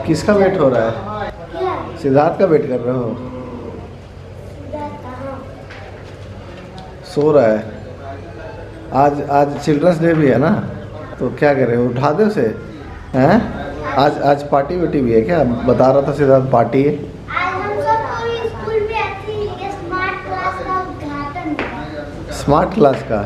किसका वेट हो रहा है? सिद्धार्थ का वेट कर रहे हो? सो रहा है। आज चिल्ड्रंस डे भी है ना, तो क्या कर रहे हो? उठा दे उसे हैं? आज पार्टी वार्टी भी है क्या? बता रहा था सिद्धार्थ पार्टी है। आज हम सब स्कूल में ऐसी स्मार्ट क्लास का उद्घाटन हुआ। स्मार्ट क्लास का?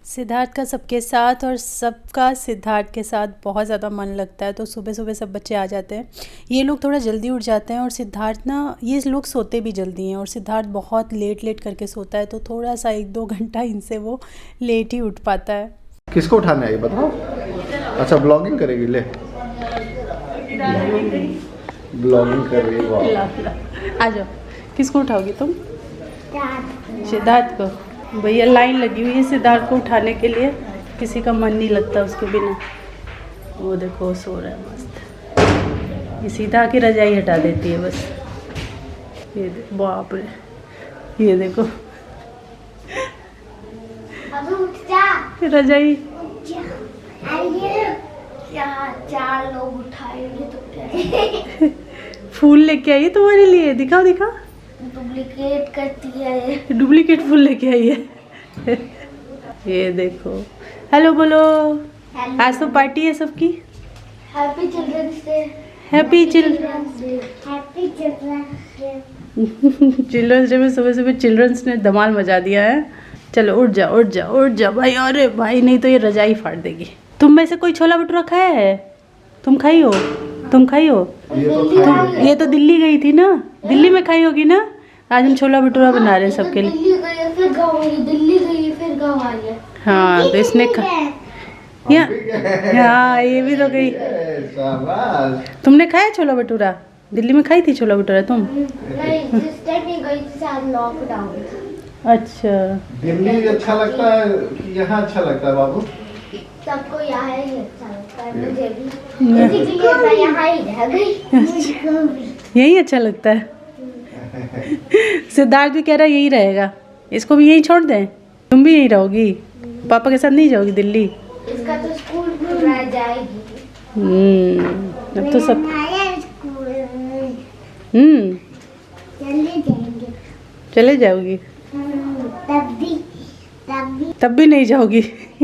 सिद्धार्थ का सबके साथ और सबका सिद्धार्थ के साथ बहुत ज़्यादा मन लगता है, तो सुबह सुबह सब बच्चे आ जाते हैं। ये लोग थोड़ा जल्दी उठ जाते हैं और सिद्धार्थ ना, ये लोग सोते भी जल्दी हैं और सिद्धार्थ बहुत लेट करके सोता है, तो थोड़ा सा 1-2 घंटा इनसे वो लेट ही उठ पाता है। किसको उठाना है ये बताओ? अच्छा ब्लॉगिंग करेगी, ले ब्लॉगिंग कर रही है। आ जाओ, किसको उठाओगी तुम? सिद्धार्थ को। भैया लाइन लगी हुई है सिद्धार्थ को उठाने के लिए, किसी का मन नहीं लगता उसके बिना। वो देखो सो रहा है मस्त, ये सीधा आके रजाई हटा देती है बस। ये बाप रे, ये देखो अब उठ जा। रजाई। चार लोग उठाएंगे तो क्या? फूल लेके आई है तुम्हारे लिए, दिखाओ दिखाओ। डुप्लीकेट करती है, डुप्लीकेट फूल लेके आई है। ये देखो, हेलो बोलो। आज तो पार्टी है सबकी। Happy children's day. Happy children's happy children's day. Children's day में सुबह सुबह चिल्ड्रंस ने धमाल मचा दिया है। चलो उठ जा उठ जा उठ जा भाई। अरे भाई नहीं तो ये रजाई फाड़ देगी। तुम में से कोई छोला भटूरा खाया है? तुम खाई हो? तुम खाई हो? ये तो दिल्ली गई थी ना, दिल्ली में खाई होगी ना। आज हम छोला भटूरा बना रहे हैं सबके लिए। दिल्ली गई है फिर गाँव आई, दिल्ली गई है फिर गाँव आई है। हाँ तो इसने हाँ ये भी तो गई। तुमने खाया छोला भटूरा? दिल्ली में खाई थी छोला भटूरा तुम? नहीं, जिस टाइम नहीं गई थी शायद लॉकडाउन था। अच्छा, दिल्ली अच्छा लगता है कि यहाँ अच्छा लगता है बाबू? सबको यहाँ ही अच्छा लगता है, मुझे भी। इसीलिए मैं यहाँ ही रह गई। यही अच्छा लगता है। सिद्धार्थ भी कह रहा है यही रहेगा, इसको भी यही छोड़ दें। तुम भी यही रहोगी, पापा के साथ नहीं जाओगी दिल्ली? इसका तो स्कूल खुल रहा है, जाएगी। अब तो सब चले जाएंगे। चले जाओगी? तब भी नहीं जाओगी?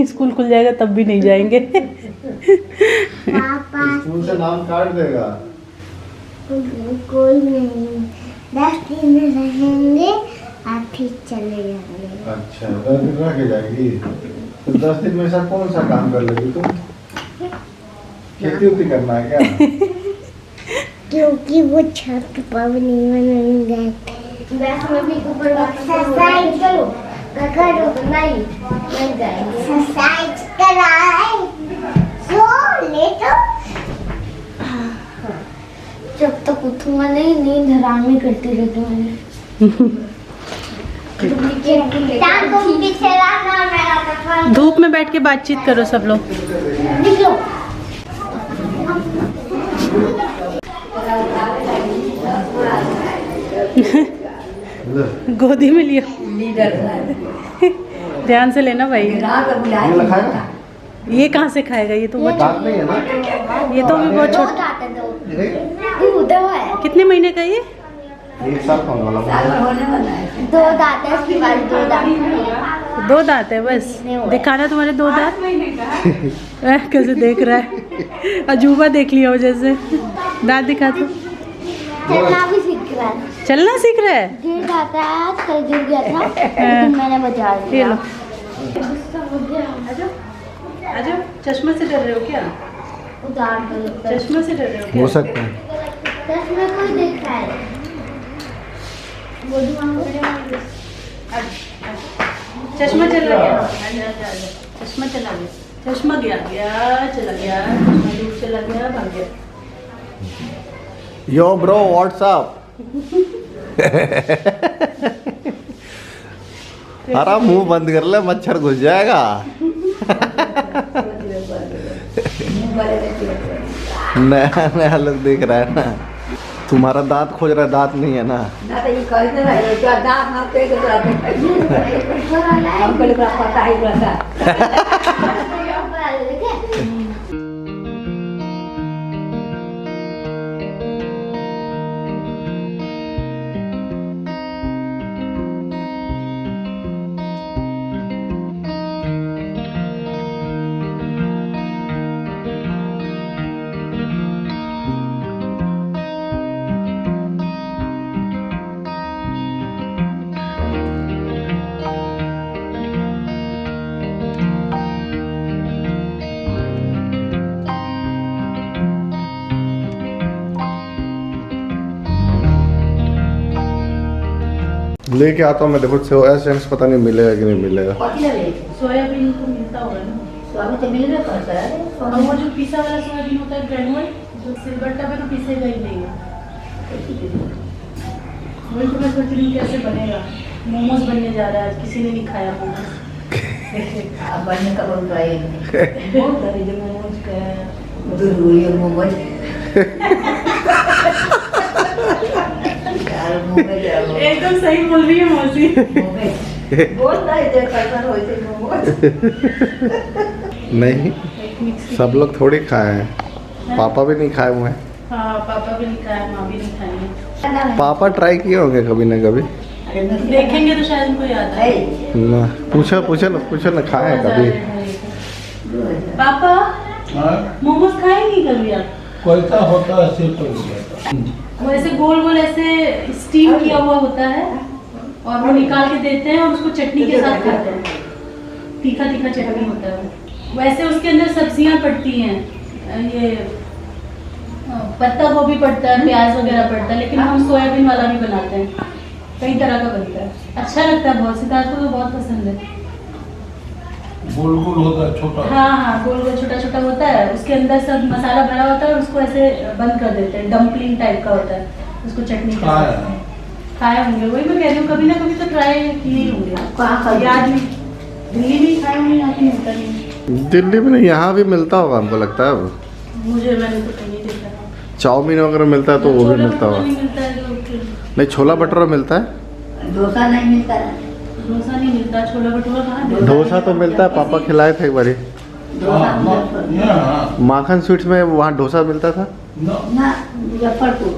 स्कूल खुल जाएगा तब भी नहीं जाएंगे। पापा स्कूल से नाम काट देगा। कोई नहीं, 10 दिन रहेंगे और फिर चले जाएंगे। अच्छा 10 दिन रह के जाएगी, तो 10 दिन में ऐसा कौन सा काम कर लेगी तुम? खेती उती करना है क्या? क्योंकि वो छत पर नहीं बनेंगे। में भी ऊपर एक्सरसाइज करो, करो नहीं जाएंगे। एक्सरसाइज कराए सो ले तो जब तक उठूंगा नहीं, नींद हराम ही करती रहती हूँ। धूप में बैठ के बातचीत करो सब लोग। निकलो। गोदी में लियो। ध्यान से लेना भाई। ये कहाँ से खाएगा? ये तो बहुत दांत नहीं है ना? ये तो अभी बहुत छोटा। कितने महीने का ये? 1 साल का होने वाला। 2 दांत है इसके बाद, 2 दांत। 2 दांत है बस? दिखाना तुम्हारे 2 दांत। कैसे देख रहा है, अजूबा देख लिया हो जैसे। दांत दिखा दो। चलना भी सीख रहा है। चलना सीख रहा है? गिर जाता है, आज कल गिर गया था, लेकिन मैंने बचा लिया। आजो, चश्मा से डर रहे हो क्या? उतार दो। चश्मा से डर रहे हो क्या? हो सकता है। चश्मे कोई देख रहा है। चश्मा चला गया। चश्मा चला गया। चश्मा गया चला गया। चश्मा दूर चला गया, भाग गया। यो ब्रो व्हाट्सअप। अरे मुंह बंद कर ले, मच्छर घुस जाएगा। नया नया लोग देख रहा है ना। तुम्हारा दांत खोज रहा है, दांत नहीं है ना? देखे लेके आता हूँ मैं, देखो सोया चंक्स पता नहीं मिलेगा कि नहीं मिलेगा। सोयाबीन तो मिलता होगा ना, स्वामी तो मिल रहा करता है। और वो जो पिसा वाला सोयाबीन होता है ग्रेनुअल, जो सिलबट्टा पे तो पिसेगा ही नहीं है। वही तो मैं सोच रही हूँ कैसे बनेगा। मोमोज बनने जा रहा है आज, किसी ने नहीं खाया मोमोज। अब बनने का बहुत ट्राई है। बहुत सारी जो मोमोज का दूर हुई है मोमोज। यार मोमोज एकदम सही बोल रही है मौसी। बोल रहा है जो करता होते मोमोज। नहीं, सब लोग थोड़ी खाए हैं, पापा भी नहीं खाए हुए हैं। हाँ, पापा भी नहीं खाया, माँ भी नहीं खाएंगे। पापा ट्राई किए होंगे कभी ना कभी, देखेंगे तो शायद उनको याद आए। ना पूछो ना खाए हैं कभी। पापा मोमोज खाए नहीं कभी आप? कोयता होता है सिर्फ तो वो ऐसे गोल गोल ऐसे स्टीम किया हुआ होता है और वो निकाल के देते हैं और उसको चटनी के साथ खाते हैं। तीखा तीखा चटनी होता है। वैसे उसके अंदर सब्जियां पड़ती हैं, ये पत्ता गोभी पड़ता है, प्याज वगैरह पड़ता है, लेकिन हम सोयाबीन वाला भी बनाते हैं। कई तरह का बनता है, अच्छा लगता है बहुत। सिद्धार्थ को तो बहुत पसंद है। गोल गोल होता है छोटा। हाँ, गोल गोल छोटा छोटा होता है, उसके अंदर सब मसाला भरा होता है और उसको ऐसे बंद कर देते हैं। डम्पलिंग टाइप का होता है, उसको चटनी के साथ खाए होंगे। वही मैं कह रही हूँ, कभी ना कभी तो ट्राई किए होंगे। याद नहीं, दिल्ली में ही खाए होंगे, यहाँ पे मिलता नहीं। दिल्ली में नहीं, यहाँ भी मिलता होगा हमको लगता है। मुझे मैंने तो कहीं देखा। चाउमीन वगैरह मिलता है तो वो भी मिलता होगा। नहीं, छोला भटूरा मिलता है। डोसा नहीं मिलता है। डोसा नहीं मिलता, छोला भटूरा कहाँ? डोसा तो मिलता है, पापा खिलाए थे एक बारी। माखन स्वीट्स में वहाँ डोसा मिलता था ना मुजफ्फरपुर।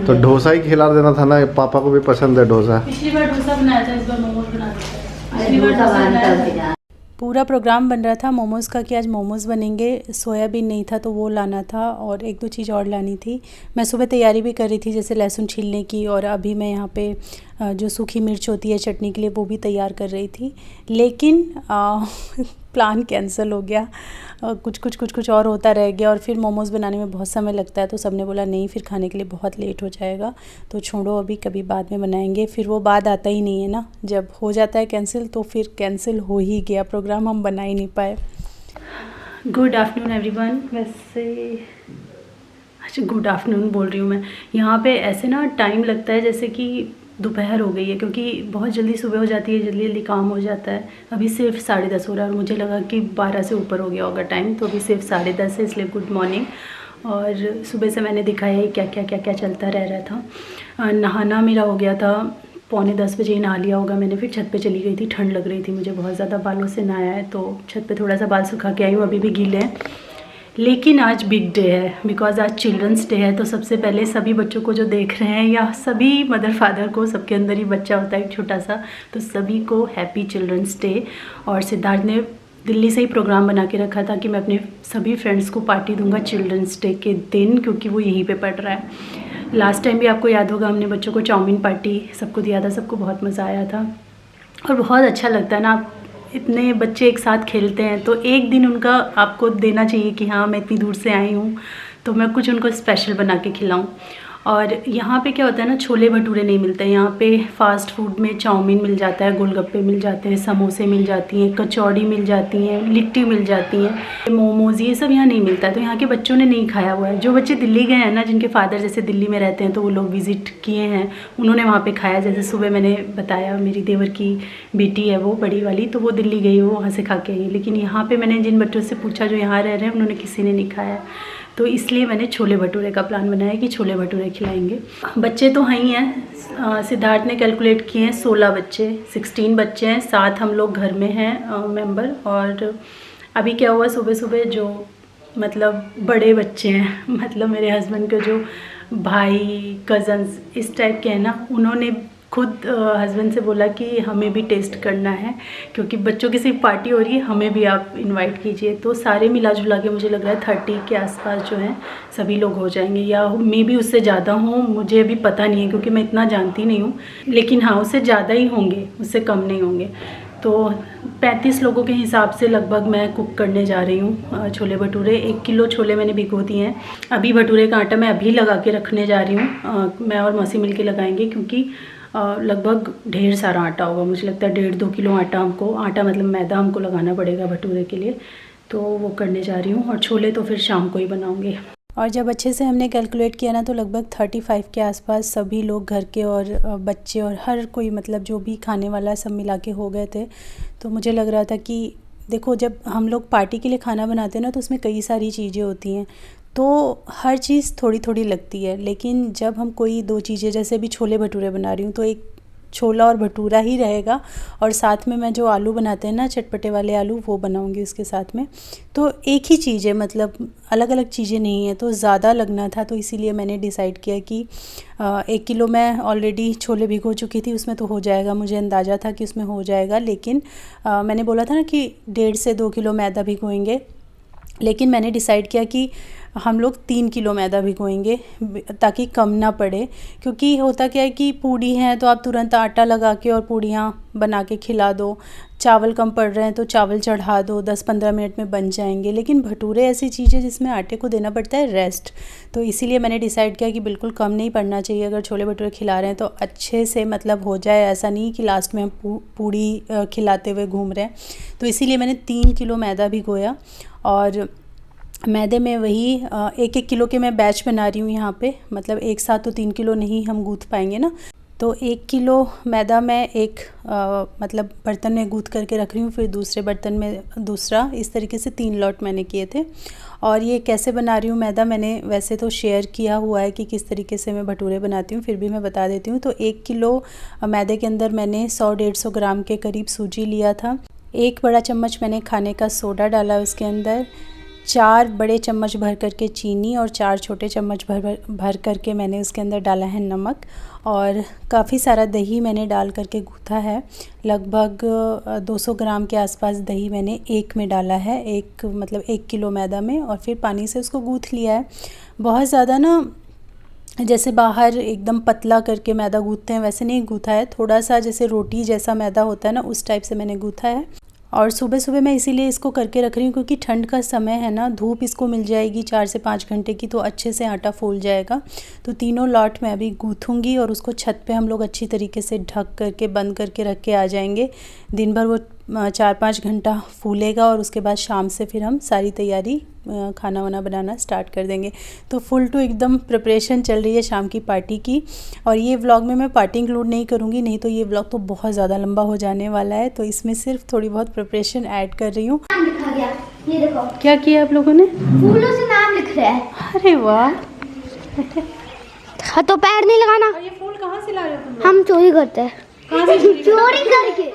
तो डोसा ही खिला देना था ना, पापा को भी पसंद है डोसा। पिछली बार डोसा बनाया था, इस बार मोमोज बना देते हैं। पिछली बार डोसा डोसा बनाया बनता था। है। पूरा प्रोग्राम बन रहा था मोमोज़ का कि आज मोमोज़ बनेंगे। सोयाबीन नहीं था तो वो लाना था और एक दो चीज़ और लानी थी। मैं सुबह तैयारी भी कर रही थी, जैसे लहसुन छीलने की, और अभी मैं यहाँ पे जो सूखी मिर्च होती है चटनी के लिए वो भी तैयार कर रही थी। लेकिन प्लान कैंसिल हो गया, कुछ और होता रह गया और फिर मोमोज़ बनाने में बहुत समय लगता है, तो सबने बोला नहीं, फिर खाने के लिए बहुत लेट हो जाएगा, तो छोड़ो, अभी कभी बाद में बनाएंगे। फिर वो बाद आता ही नहीं है ना, जब हो जाता है कैंसिल तो फिर कैंसिल हो ही गया प्रोग्राम, हम बना ही नहीं पाए। Good afternoon everyone. वैसे अच्छा, गुड आफ्टरनून बोल रही हूँ मैं। यहाँ पे ऐसे ना टाइम लगता है जैसे कि दोपहर हो गई है, क्योंकि बहुत जल्दी सुबह हो जाती है, जल्दी जल्दी काम हो जाता है। अभी सिर्फ 10:30 हो रहा है और मुझे लगा कि 12 से ऊपर हो गया होगा टाइम, तो अभी सिर्फ 10:30 है, इसलिए गुड मॉर्निंग। और सुबह से मैंने दिखाया है क्या चलता रह रहा था। नहाना मेरा हो गया था, 9:45 बजे नहा लिया होगा मैंने। फिर छत पे चली गई थी, ठंड लग रही थी मुझे बहुत ज़्यादा, बालों से नहाया है तो छत पे थोड़ा सा बाल सुखा के आई हूँ, अभी भी गीले हैं। लेकिन आज बिग डे है, बिकॉज़ आज चिल्ड्रंस डे है। तो सबसे पहले सभी बच्चों को जो देख रहे हैं, या सभी मदर फादर को, सबके अंदर ही बच्चा होता है एक छोटा सा, तो सभी को हैप्पी चिल्ड्रंस डे। और सिद्धार्थ ने दिल्ली से ही प्रोग्राम बना के रखा था कि मैं अपने सभी फ्रेंड्स को पार्टी दूंगा चिल्ड्रंस डे के दिन, क्योंकि वो यहीं पे पढ़ रहा है। लास्ट टाइम भी आपको याद होगा, हमने बच्चों को चाउमीन पार्टी सबको दिया था, सबको बहुत मज़ा आया था। और बहुत अच्छा लगता है ना, इतने बच्चे एक साथ खेलते हैं, तो एक दिन उनका आपको देना चाहिए कि हाँ, मैं इतनी दूर से आई हूँ तो मैं कुछ उनको स्पेशल बना के खिलाऊँ। और यहाँ पे क्या होता है ना, छोले भटूरे नहीं मिलते हैं यहाँ पे। फास्ट फूड में चाउमीन मिल जाता है, गोलगप्पे मिल जाते हैं, समोसे मिल जाती हैं, कचौड़ी मिल जाती हैं, लिट्टी मिल जाती हैं, मोमोज़, ये सब यहाँ नहीं मिलता है। तो यहाँ के बच्चों ने नहीं खाया हुआ है। जो बच्चे दिल्ली गए हैं ना, जिनके फादर जैसे दिल्ली में रहते हैं, तो वो लोग विज़िट किए हैं, उन्होंने वहाँ पर खाया। जैसे सुबह मैंने बताया, मेरी देवर की बेटी है वो बड़ी वाली, तो वो दिल्ली गई, वो वहाँ से खा के आई। लेकिन यहाँ पर मैंने जिन बच्चों से पूछा जो यहाँ रह रहे हैं, उन्होंने किसी ने नहीं खाया। तो इसलिए मैंने छोले भटूरे का प्लान बनाया कि छोले भटूरे खिलाएंगे। बच्चे तो हैं ही हैं, सिद्धार्थ ने कैलकुलेट किए हैं 16 बच्चे, 16 बच्चे हैं, 7 हम लोग घर में हैं मेंबर। और अभी क्या हुआ, सुबह सुबह जो मतलब बड़े बच्चे हैं, मतलब मेरे हस्बैंड के जो भाई कज़न्स इस टाइप के हैं ना, उन्होंने खुद हस्बैंड से बोला कि हमें भी टेस्ट करना है, क्योंकि बच्चों की सिर्फ पार्टी हो रही है, हमें भी आप इनवाइट कीजिए। तो सारे मिला जुला के मुझे लग रहा है 30 के आसपास जो हैं सभी लोग हो जाएंगे, या मे भी उससे ज़्यादा हों, मुझे अभी पता नहीं है क्योंकि मैं इतना जानती नहीं हूँ। लेकिन हाँ, उससे ज़्यादा ही होंगे, उससे कम नहीं होंगे। तो 35 लोगों के हिसाब से लगभग मैं कुक करने जा रही हूँ छोले भटूरे। 1 किलो छोले मैंने भिगो दिए हैं। अभी भटूरे का आटा मैं अभी लगा के रखने जा रही हूँ। मैं और मौसी मिल के लगाएंगे क्योंकि लगभग ढेर सारा आटा होगा। मुझे लगता है 1.5-2 किलो आटा मतलब मैदा हमको लगाना पड़ेगा भटूरे के लिए। तो वो करने जा रही हूँ और छोले तो फिर शाम को ही बनाऊँगी। और जब अच्छे से हमने कैलकुलेट किया ना तो लगभग 35 के आसपास सभी लोग घर के और बच्चे और हर कोई मतलब जो भी खाने वाला सब मिला के हो गए थे। तो मुझे लग रहा था कि देखो जब हम लोग पार्टी के लिए खाना बनाते हैं ना तो उसमें कई सारी चीज़ें होती हैं, तो हर चीज़ थोड़ी थोड़ी लगती है। लेकिन जब हम कोई 2 चीज़ें, जैसे अभी छोले भटूरे बना रही हूँ तो एक छोला और भटूरा ही रहेगा और साथ में मैं जो आलू बनाते हैं ना चटपटे वाले आलू, वो बनाऊंगी उसके साथ में। तो एक ही चीज़ है, मतलब अलग अलग चीज़ें नहीं है, तो ज़्यादा लगना था। तो इसीलिए मैंने डिसाइड किया कि 1 किलो मैं ऑलरेडी छोले भिगो चुकी थी, उसमें तो हो जाएगा, मुझे अंदाज़ा था कि उसमें हो जाएगा। लेकिन मैंने बोला था ना कि 1.5 से 2 किलो मैदा भिगोएंगे, लेकिन मैंने डिसाइड किया कि हम लोग 3 किलो मैदा भिगोएंगे ताकि कम ना पड़े। क्योंकि होता क्या है कि पूड़ी हैं तो आप तुरंत आटा लगा के और पूड़ियाँ बना के खिला दो, चावल कम पड़ रहे हैं तो चावल चढ़ा दो, 10-15 मिनट में बन जाएंगे। लेकिन भटूरे ऐसी चीज़ है जिसमें आटे को देना पड़ता है रेस्ट। तो इसीलिए मैंने डिसाइड किया कि बिल्कुल कम नहीं पड़ना चाहिए। अगर छोले भटूरे खिला रहे हैं तो अच्छे से मतलब हो जाए, ऐसा नहीं कि लास्ट में हम पूड़ी खिलाते हुए घूम रहे हैं। तो इसीलिए मैंने 3 किलो मैदा भिगोया और मैदे में वही 1-1 किलो के मैं बैच बना रही हूँ यहाँ पे। मतलब एक साथ तो 3 किलो नहीं हम गूँथ पाएंगे ना, तो 1 किलो मैदा मैं एक मतलब बर्तन में गूँथ करके रख रही हूँ, फिर दूसरे बर्तन में दूसरा, इस तरीके से 3 लॉट मैंने किए थे। और ये कैसे बना रही हूँ मैदा मैंने वैसे तो शेयर किया हुआ है कि किस तरीके से मैं भटूरे बनाती हूँ, फिर भी मैं बता देती हूँ। तो 1 किलो मैदे के अंदर मैंने 100-150 ग्राम के करीब सूजी लिया था। 1 बड़ा चम्मच मैंने खाने का सोडा डाला उसके अंदर, 4 बड़े चम्मच भर करके चीनी और 4 छोटे चम्मच भर करके मैंने उसके अंदर डाला है नमक। और काफ़ी सारा दही मैंने डाल करके गूँथा है। लगभग 200 ग्राम के आसपास दही मैंने एक में डाला है, मतलब 1 किलो मैदा में, और फिर पानी से उसको गूँथ लिया है। बहुत ज़्यादा ना जैसे बाहर एकदम पतला करके मैदा गूँथते हैं वैसे नहीं गूँथा है, थोड़ा सा जैसे रोटी जैसा मैदा होता है ना उस टाइप से मैंने गूँथा है। और सुबह सुबह मैं इसीलिए इसको करके रख रही हूँ क्योंकि ठंड का समय है ना, धूप इसको मिल जाएगी 4 से 5 घंटे की, तो अच्छे से आटा फूल जाएगा। तो तीनों लॉट मैं अभी गूँथूँगी और उसको छत पे हम लोग अच्छी तरीके से ढक करके बंद करके रख के आ जाएंगे। दिन भर वो 4-5 घंटा फूलेगा और उसके बाद शाम से फिर हम सारी तैयारी खाना वाना बनाना स्टार्ट कर देंगे। तो फुल टू एकदम प्रिपरेशन चल रही है शाम की पार्टी की। और ये व्लॉग में मैं पार्टी इंक्लूड नहीं करूँगी, नहीं तो ये व्लॉग तो बहुत ज़्यादा लंबा हो जाने वाला है। तो इसमें सिर्फ थोड़ी बहुत प्रिपरेशन ऐड कर रही हूँ। नाम लिखा गया, ये देखो क्या किया आप लोगों ने? फूलों से नाम लिख रहे हैं। अरे वाह, तो पैर नहीं लगाना। ये फूल कहाँ से ला रहे हो तुम? हम चोरी करते हैं, चोरी करके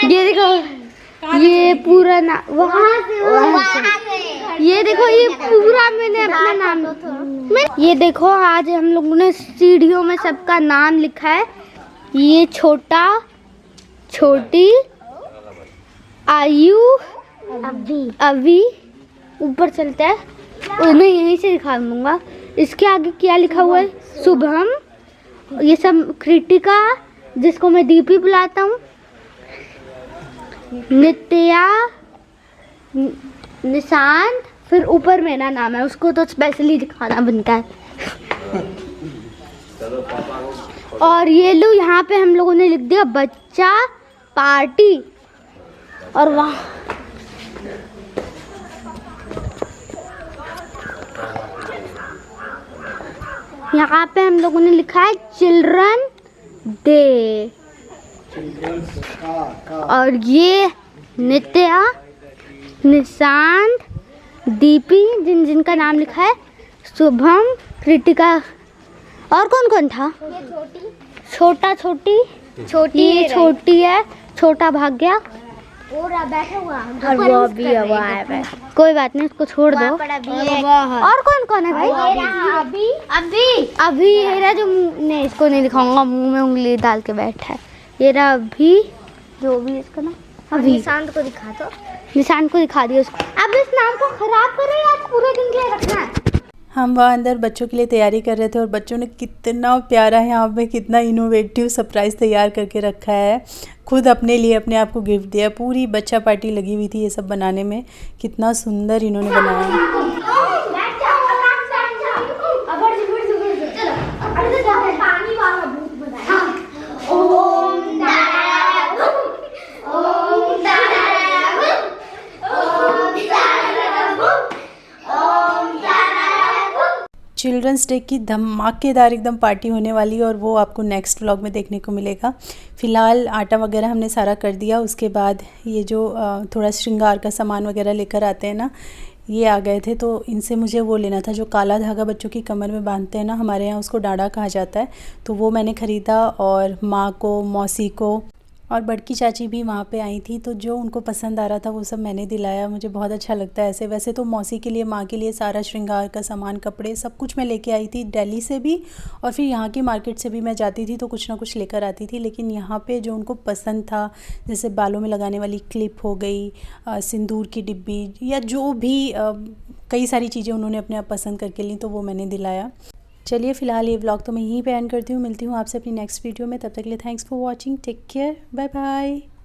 ये देखो, ये पूरा ना वहाँ से ये देखो, ये पूरा मैंने अपना नाम, ये देखो आज हम लोगों ने सीढ़ियों में सबका नाम लिखा है। ये छोटा, छोटी, आयु, अभी ऊपर चलता है, मैं यहीं से दिखा दूंगा। इसके आगे क्या लिखा हुआ है? शुभम, ये सब कृतिका जिसको मैं दीपी बुलाता हूँ, नित्या, निशांत, फिर ऊपर मेरा नाम है, उसको तो स्पेशली दिखाना बनता है। और ये लो यहाँ पे हम लोगों ने लिख दिया बच्चा पार्टी। और वहाँ यहाँ पे हम लोगों ने लिखा है चिल्ड्रन डे। और ये नित्या, निशांत, दीपी, जिनका नाम लिखा है, शुभम, कृतिका, और कौन कौन था? छोटा, छोटी, ये छोटी है, छोटा भाग गया और बैठा हुआ, और वो भी है। कोई बात नहीं, उसको छोड़ दो। और कौन कौन है भाई? अभी ये रहा जो नहीं, इसको नहीं दिखाऊंगा, मुंह में उंगली डाल के बैठा है। ये रहा अभी, जो भी इसका नाम, अभी निशांत को दिखा दो, निशांत को दिखा दिया उसको। अब इस नाम को खराब करो या पूरे दिन के लिए रखना है? हम वहाँ अंदर बच्चों के लिए तैयारी कर रहे थे और बच्चों ने कितना प्यारा यहाँ पे कितना इनोवेटिव सरप्राइज़ तैयार करके रखा है। खुद अपने लिए अपने आप को गिफ्ट दिया। पूरी बच्चा पार्टी लगी हुई थी ये सब बनाने में। कितना सुंदर इन्होंने बनाया। चिल्ड्रंस डे की धमाकेदार एकदम पार्टी होने वाली है और वो आपको नेक्स्ट व्लॉग में देखने को मिलेगा। फ़िलहाल आटा वगैरह हमने सारा कर दिया। उसके बाद ये जो थोड़ा श्रृंगार का सामान वगैरह लेकर आते हैं ना, ये आ गए थे। तो इनसे मुझे वो लेना था जो काला धागा बच्चों की कमर में बांधते हैं ना, हमारे यहाँ उसको डाढ़ा कहा जाता है। तो वो मैंने ख़रीदा और माँ को, मौसी को और बड़की चाची भी वहाँ पे आई थी। तो जो उनको पसंद आ रहा था वो सब मैंने दिलाया। मुझे बहुत अच्छा लगता है ऐसे। वैसे तो मौसी के लिए, माँ के लिए सारा श्रृंगार का सामान, कपड़े सब कुछ मैं लेके आई थी दिल्ली से भी, और फिर यहाँ की मार्केट से भी मैं जाती थी तो कुछ ना कुछ लेकर आती थी। लेकिन यहाँ पे जो उनको पसंद था, जैसे बालों में लगाने वाली क्लिप हो गई, सिंदूर की डिब्बी, या जो भी कई सारी चीज़ें उन्होंने अपने आप पसंद करके ली, तो वो मैंने दिलाया। चलिए फ़िलहाल ये व्लॉग तो मैं यहीं पे एंड करती हूँ। मिलती हूँ आपसे अपनी नेक्स्ट वीडियो में। तब तक के लिए thanks for watching. Take care, bye bye.